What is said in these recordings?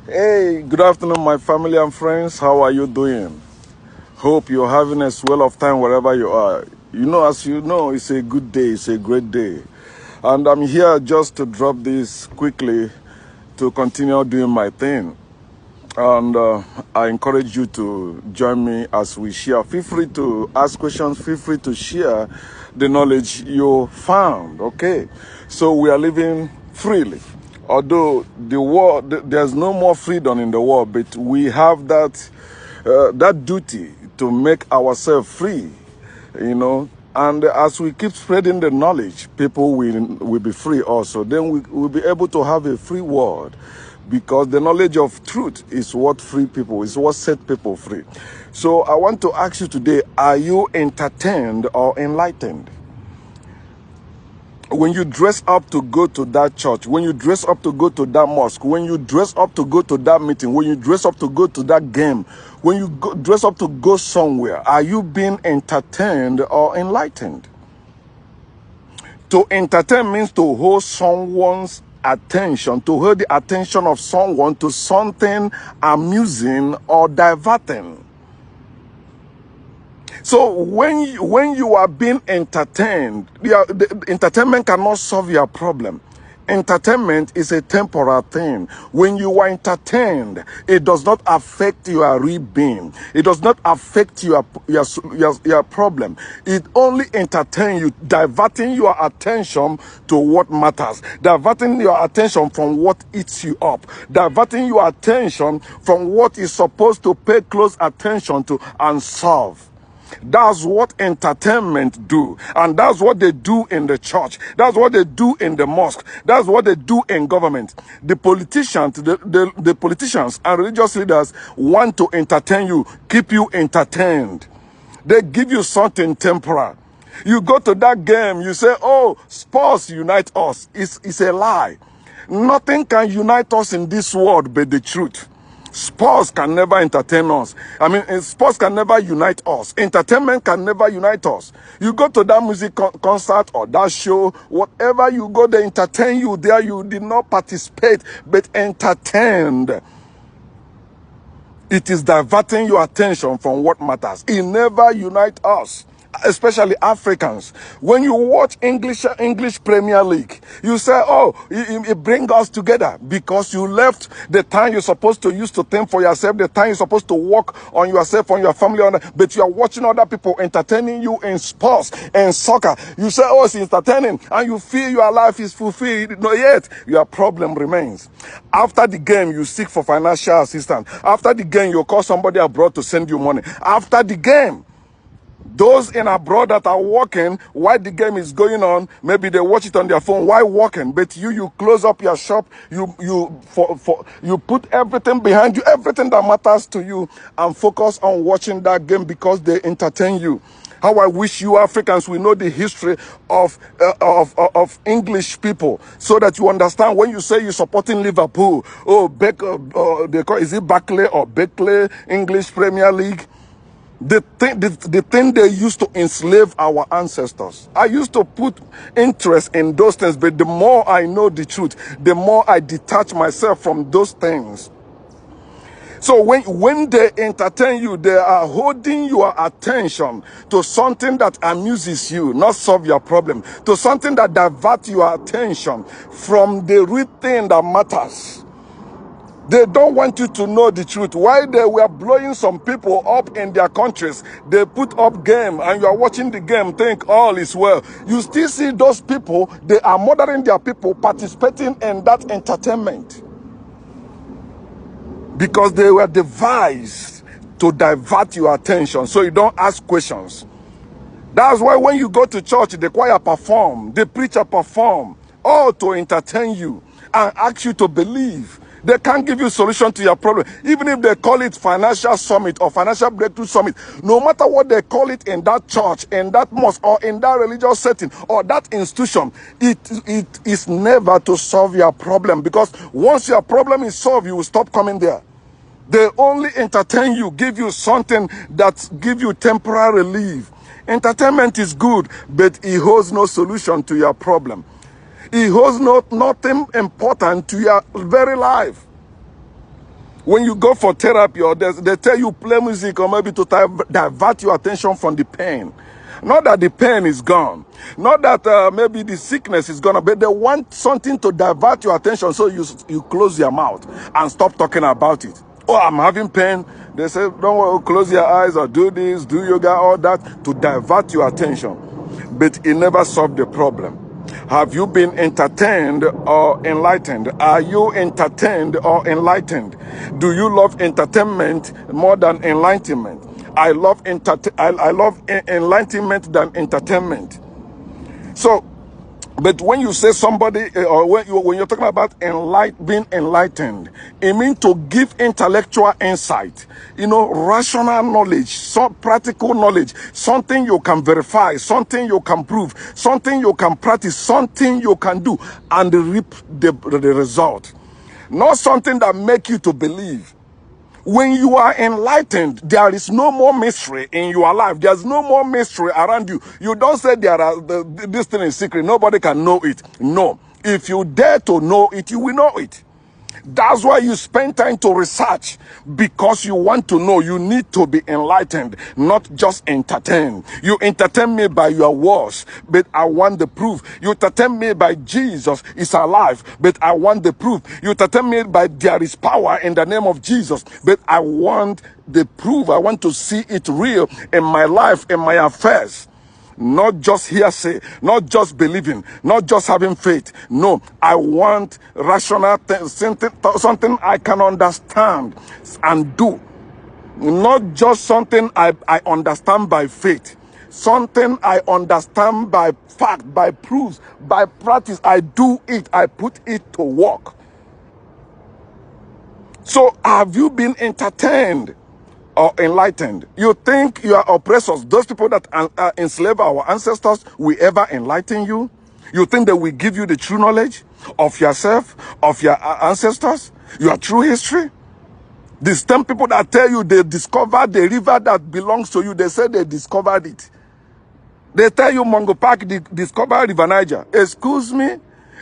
Hey, good afternoon, my family and friends. How are you doing? Hope you're having a swell of time wherever you are. As you know, it's a good day, it's a great day. And I'm here just to drop this quickly to continue doing my thing. And I encourage you to join me as we share. Feel free to ask questions, feel free to share the knowledge you found, okay? So we are living freely. Although the world, there's no more freedom in the world, but we have that duty to make ourselves free, And as we keep spreading the knowledge, people will be free also. Then we will be able to have a free world, because the knowledge of truth is what free people, is what set people free. So I want to ask you today, are you entertained or enlightened? When you dress up to go to that church, when you dress up to go to that mosque, when you dress up to go to that meeting, when you dress up to go to that game, when you dress up to go somewhere, are you being entertained or enlightened? To entertain means to hold someone's attention, to hold the attention of someone to something amusing or diverting. So when you are being entertained, the entertainment cannot solve your problem. Entertainment is a temporal thing. When you are entertained, it does not affect your being. It does not affect your problem. It only entertains you, diverting your attention to what matters, diverting your attention from what eats you up, diverting your attention from what is supposed to pay close attention to and solve. That's what entertainment do. And that's what they do in the church. That's what they do in the mosque. That's what they do in government. The politicians, the politicians and religious leaders want to entertain you, keep you entertained. They give you something temporal. You go to that game, you say, oh, sports unite us. It's a lie. Nothing can unite us in this world but the truth. Sports can never entertain us. Sports can never unite us. Entertainment can never unite us. You go to that music concert or that show, whatever you go, they entertain you there. You did not participate, but entertained. It is diverting your attention from what matters. It never unites us, especially Africans. When you watch English Premier League, you say, oh, it brings us together, because you left the time you're supposed to use to think for yourself, the time you're supposed to work on yourself, on your family, but you are watching other people entertaining you in sports and soccer. You say, oh, it's entertaining, and you feel your life is fulfilled. Not yet. Your problem remains. After the game, you seek for financial assistance. After the game, you call somebody abroad to send you money. After the game, those in abroad that are working while the game is going on, maybe they watch it on their phone while working, but you close up your shop, you put everything behind you, everything that matters to you, and focus on watching that game because they entertain you. How I wish you Africans will know the history of English people, so that you understand when you say you're supporting Liverpool, they call, is it Barclay or Beckley English Premier League? The thing they used to enslave our ancestors. I used to put interest in those things, but the more I know the truth, the more I detach myself from those things. So when they entertain you, they are holding your attention to something that amuses you, not solve your problem, to something that diverts your attention from the real thing that matters. They don't want you to know the truth. While they were blowing some people up in their countries, they put up game, and you are watching the game, think all is well. You still see those people, they are murdering their people, participating in that entertainment, because they were devised to divert your attention so you don't ask questions. That's why when you go to church, the choir perform, the preacher perform, all to entertain you and ask you to believe. They can't give you a solution to your problem. Even if they call it financial summit or financial breakthrough summit, no matter what they call it in that church, in that mosque, or in that religious setting, or that institution, it is never to solve your problem, because once your problem is solved, you will stop coming there. They only entertain you, give you something that give you temporary relief. Entertainment is good, but it holds no solution to your problem. It holds nothing important to your very life. When you go for therapy or they tell you play music or maybe to divert your attention from the pain. Not that the pain is gone. Not that maybe the sickness is gone, but they want something to divert your attention so you close your mouth and stop talking about it. Oh, I'm having pain. They say, don't worry, close your eyes or do this, do yoga, all that to divert your attention. But it never solved the problem. Have you been entertained or enlightened? Are you entertained or enlightened? Do you love entertainment more than enlightenment? I love enlightenment than entertainment. So, but when you say somebody, or when you're talking about being enlightened, it means to give intellectual insight, rational knowledge, some practical knowledge, something you can verify, something you can prove, something you can practice, something you can do, and reap the result. Not something that make you to believe. When you are enlightened, there is no more mystery in your life. There's no more mystery around you. You don't say this thing is secret. Nobody can know it. No. If you dare to know it, you will know it. That's why you spend time to research, because you want to know. You need to be enlightened, not just entertained. You entertain me by your words, but I want the proof. You entertain me by Jesus is alive, but I want the proof. You entertain me by there is power in the name of Jesus, but I want the proof. I want to see it real in my life, in my affairs. Not just hearsay, not just believing, not just having faith. No, I want rational something I can understand and do. Not just something I understand by faith. Something I understand by fact, by proofs, by practice. I do it. I put it to work. So have you been entertained or enlightened? You think your oppressors, those people that enslave our ancestors, will ever enlighten you? You think they will give you the true knowledge of yourself, of your ancestors, your true history? The same people that tell you they discovered the river that belongs to you, they say they discovered it. They tell you Mongo Park discovered River Niger. Excuse me?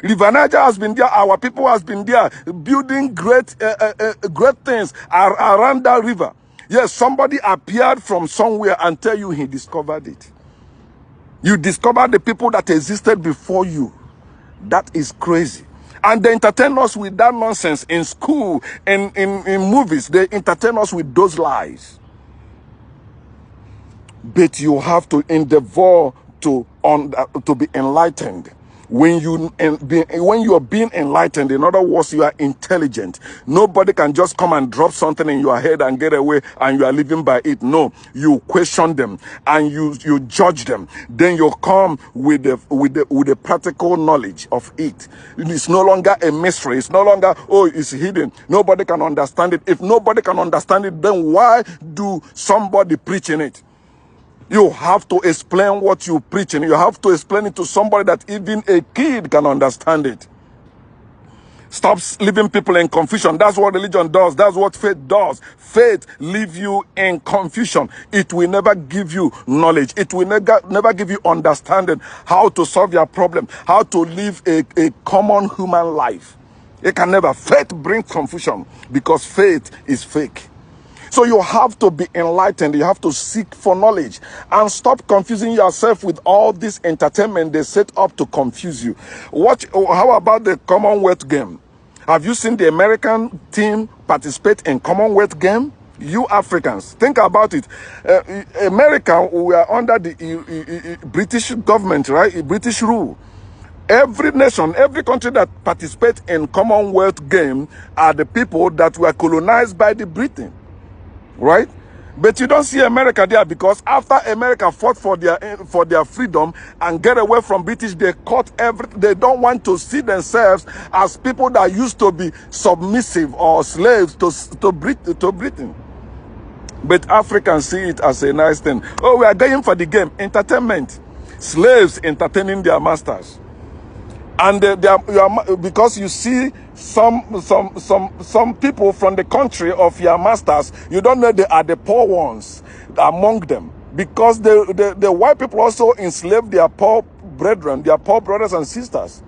River Niger has been there. Our people has been there building great things around that river. Yes, somebody appeared from somewhere and tell you he discovered it. You discovered the people that existed before you. That is crazy. And they entertain us with that nonsense in school and in movies. They entertain us with those lies. But you have to endeavor to be enlightened. When you are being enlightened, in other words, you are intelligent. Nobody can just come and drop something in your head and get away and you are living by it. No, you question them and you judge them. Then you come with the practical knowledge of it. It's no longer a mystery. It's no longer, oh, it's hidden. Nobody can understand it. If nobody can understand it, then why do somebody preach in it? You have to explain what you're preaching. You have to explain it to somebody that even a kid can understand it. Stop leaving people in confusion. That's what religion does. That's what faith does. Faith leaves you in confusion. It will never give you knowledge. It will never give you understanding how to solve your problem, how to live a common human life. It can never. Faith brings confusion because faith is fake. So you have to be enlightened. You have to seek for knowledge and stop confusing yourself with all this entertainment they set up to confuse you. How about the Commonwealth game? Have you seen the American team participate in Commonwealth game? You Africans, think about it. America, we are under the British government, right? British rule. Every nation, every country that participates in Commonwealth game are the people that were colonized by the Britain. Right? But you don't see America there because after America fought for their freedom and get away from British, they cut everything. They don't want to see themselves as people that used to be submissive or slaves to Britain. But Africans see it as a nice thing. Oh, we are going for the game. Entertainment. Slaves entertaining their masters. And because you see some people from the country of your masters, you don't know they are the poor ones among them. Because the white people also enslave their poor brethren, their poor brothers and sisters.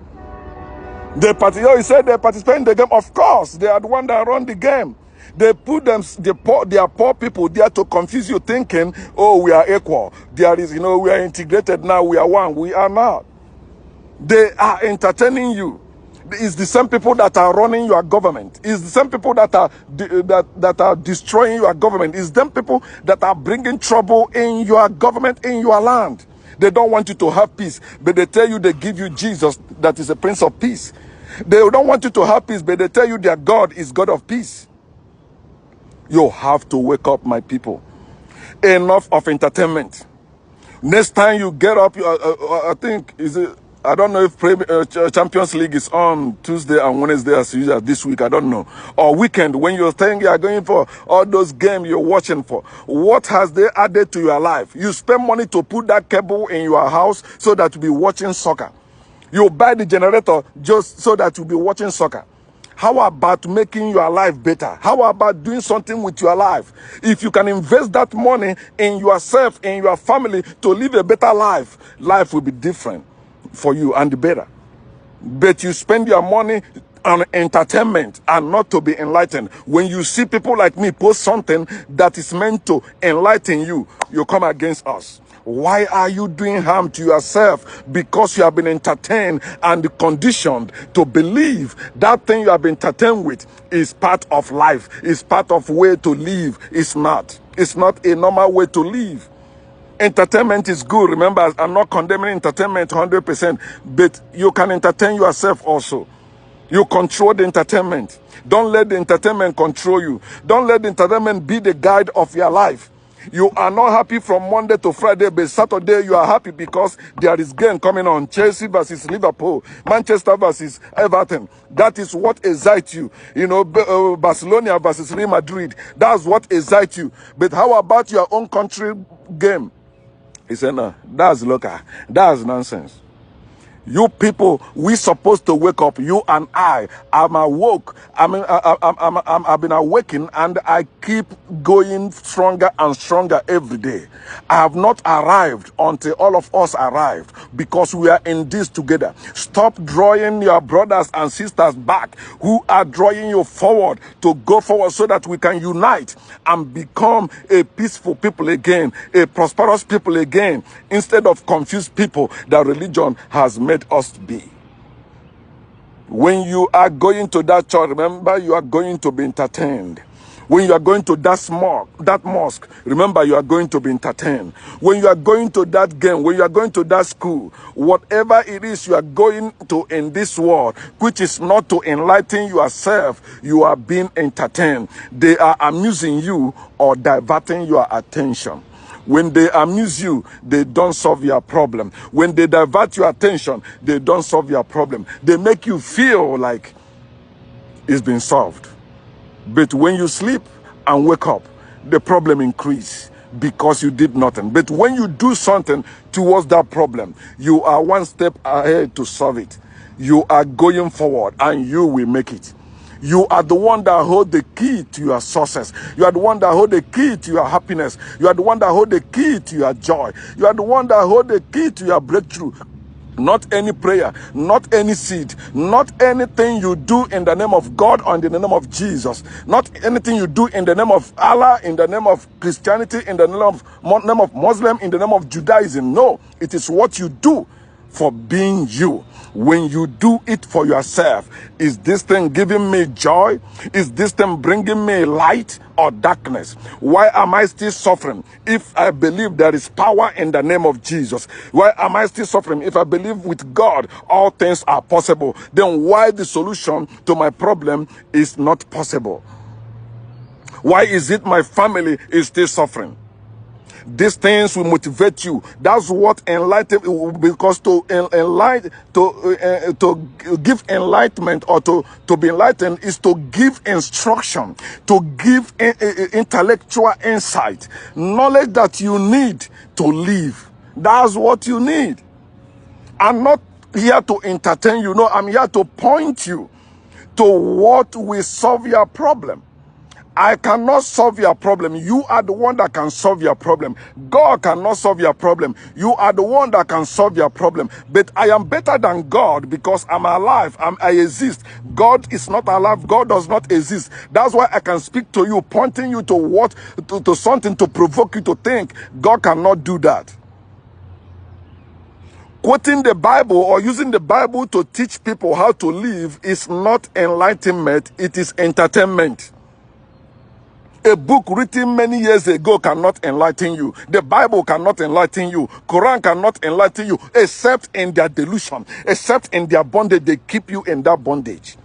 You said they participate in the game. Of course, they are the one that run the game. They put their poor people there to confuse you, thinking, oh, we are equal. There is, we are integrated now. We are one. We are not. They are entertaining you. It's the same people that are running your government. It's the same people that are destroying your government. It's them people that are bringing trouble in your government, in your land. They don't want you to have peace, but they tell you they give you Jesus, that is a Prince of Peace. They don't want you to have peace, but they tell you their God is God of peace. You have to wake up, my people. Enough of entertainment. Next time you get up, I think, I don't know if Champions League is on Tuesday and Wednesday as usual this week. I don't know. Or weekend, when you're saying you are going for all those games you're watching for. What has they added to your life? You spend money to put that cable in your house so that you'll be watching soccer. You buy the generator just so that you'll be watching soccer. How about making your life better? How about doing something with your life? If you can invest that money in yourself, in your family, to live a better life, life will be different for you and better. But you spend your money on entertainment and not to be enlightened. When you see people like me post something that is meant to enlighten you, you come against us. Why are you doing harm to yourself? Because you have been entertained and conditioned to believe that thing you have been entertained with is part of life, is part of way to live. It's not. It's not a normal way to live. Entertainment is good. Remember, I'm not condemning entertainment 100%, but you can entertain yourself also. You control the entertainment. Don't let the entertainment control you. Don't let the entertainment be the guide of your life. You are not happy from Monday to Friday, but Saturday you are happy because there is game coming on. Chelsea versus Liverpool, Manchester versus Everton. That is what excites you. Barcelona versus Real Madrid. That's what excites you. But how about your own country game? He said, no, that's local. That's nonsense. You people, we supposed to wake up. You and I. I'm awoke. I've been awakened, and I keep going stronger and stronger every day. I have not arrived until all of us arrived, because we are in this together. Stop drawing your brothers and sisters back, who are drawing you forward, to go forward so that we can unite and become a peaceful people again, a prosperous people again, instead of confused people that religion has made us to be. When you are going to that church, remember you are going to be entertained. When you are going to that mosque, remember you are going to be entertained. When you are going to that game, when you are going to that school, whatever it is you are going to in this world, which is not to enlighten yourself, you are being entertained. They are amusing you or diverting your attention. When they amuse you, they don't solve your problem. When they divert your attention, they don't solve your problem. They make you feel like it's been solved. But when you sleep and wake up, the problem increases because you did nothing. But when you do something towards that problem, you are one step ahead to solve it. You are going forward and you will make it. You are the one that hold the key to your success. You are the one that hold the key to your happiness. You are the one that hold the key to your joy. You are the one that hold the key to your breakthrough. Not any prayer, not any seed, not anything you do in the name of God or in the name of Jesus, not anything you do in the name of Allah, in the name of Christianity, in the name of Muslim, in the name of Judaism. No, it is what you do for being you. When you do it for yourself, is this thing giving me joy? Is this thing bringing me light or darkness? Why am I still suffering if I believe there is power in the name of Jesus? Why am I still suffering if I believe with God all things are possible? Then why the solution to my problem is not possible? Why is it my family is still suffering? These things will motivate you. That's what enlighten, because to give enlightenment or to be enlightened is to give instruction, to give intellectual insight, knowledge that you need to live. That's what you need. I'm not here to entertain you. No, I'm here to point you to what will solve your problem. I cannot solve your problem. You are the one that can solve your problem. God cannot solve your problem. You are the one that can solve your problem. But I am better than God because I'm alive. I exist. God is not alive. God does not exist. That's why I can speak to you, pointing you to what, to something to provoke you to think. God cannot do that. Quoting the Bible or using the Bible to teach people how to live is not enlightenment, it is entertainment. A book written many years ago cannot enlighten you. The Bible cannot enlighten you. Quran cannot enlighten you, except in their delusion, except in their bondage. They keep you in that bondage.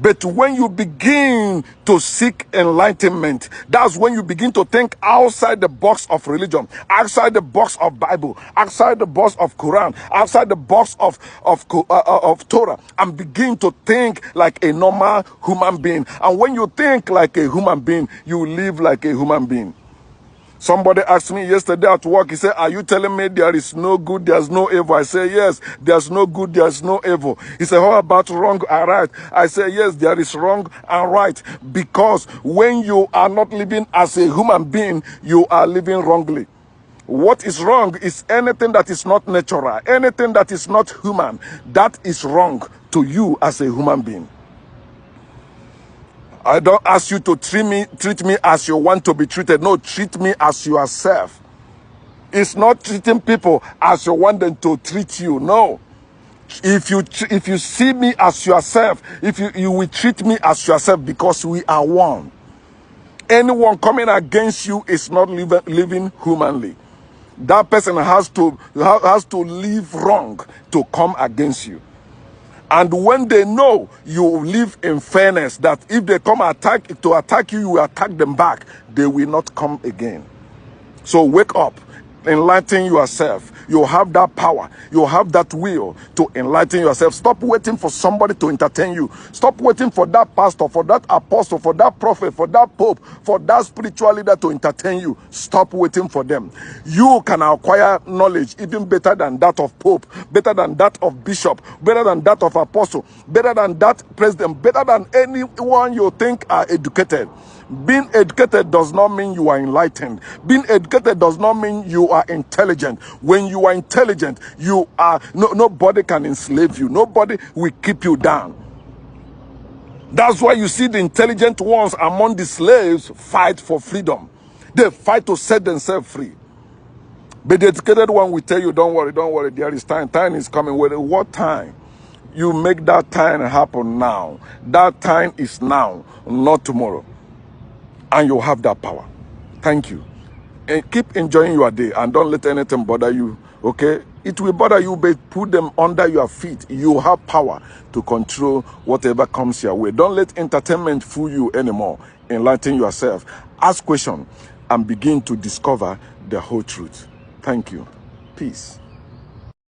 But when you begin to seek enlightenment, that's when you begin to think outside the box of religion, outside the box of Bible, outside the box of Quran, outside the box of Torah, and begin to think like a normal human being. And when you think like a human being, you live like a human being. Somebody asked me yesterday at work, he said, are you telling me there is no good, there's no evil? I say, yes, there's no good, there's no evil. He said, how about wrong and right? I say, yes, there is wrong and right. Because when you are not living as a human being, you are living wrongly. What is wrong is anything that is not natural, anything that is not human, that is wrong to you as a human being. I don't ask you to treat me as you want to be treated. No, treat me as yourself. It's not treating people as you want them to treat you. No. If you see me as yourself, if you will treat me as yourself, because we are one. Anyone coming against you is not living humanly. That person has to live wrong to come against you. And when they know you live in fairness, that if they come to attack you, you will attack them back, they will not come again. So wake up, enlighten yourself. You have that power. You have that will to enlighten yourself. Stop waiting for somebody to entertain you. Stop waiting for that pastor, for that apostle, for that prophet, for that pope, for that spiritual leader to entertain you. Stop waiting for them. You can acquire knowledge even better than that of pope, better than that of bishop, better than that of apostle, better than that president, better than anyone you think are educated. Being educated does not mean you are enlightened. Being educated does not mean you are intelligent. When you are intelligent, you are nobody can enslave you. Nobody will keep you down. That's why you see the intelligent ones among the slaves fight for freedom. They fight to set themselves free. But the educated one will tell you, don't worry, there is time. Time is coming. What time? You make that time happen now. That time is now, not tomorrow. And you have that power. Thank you. And keep enjoying your day and don't let anything bother you. Okay? It will bother you, but put them under your feet. You have power to control whatever comes your way. Don't let entertainment fool you anymore. Enlighten yourself. Ask questions and begin to discover the whole truth. Thank you. Peace.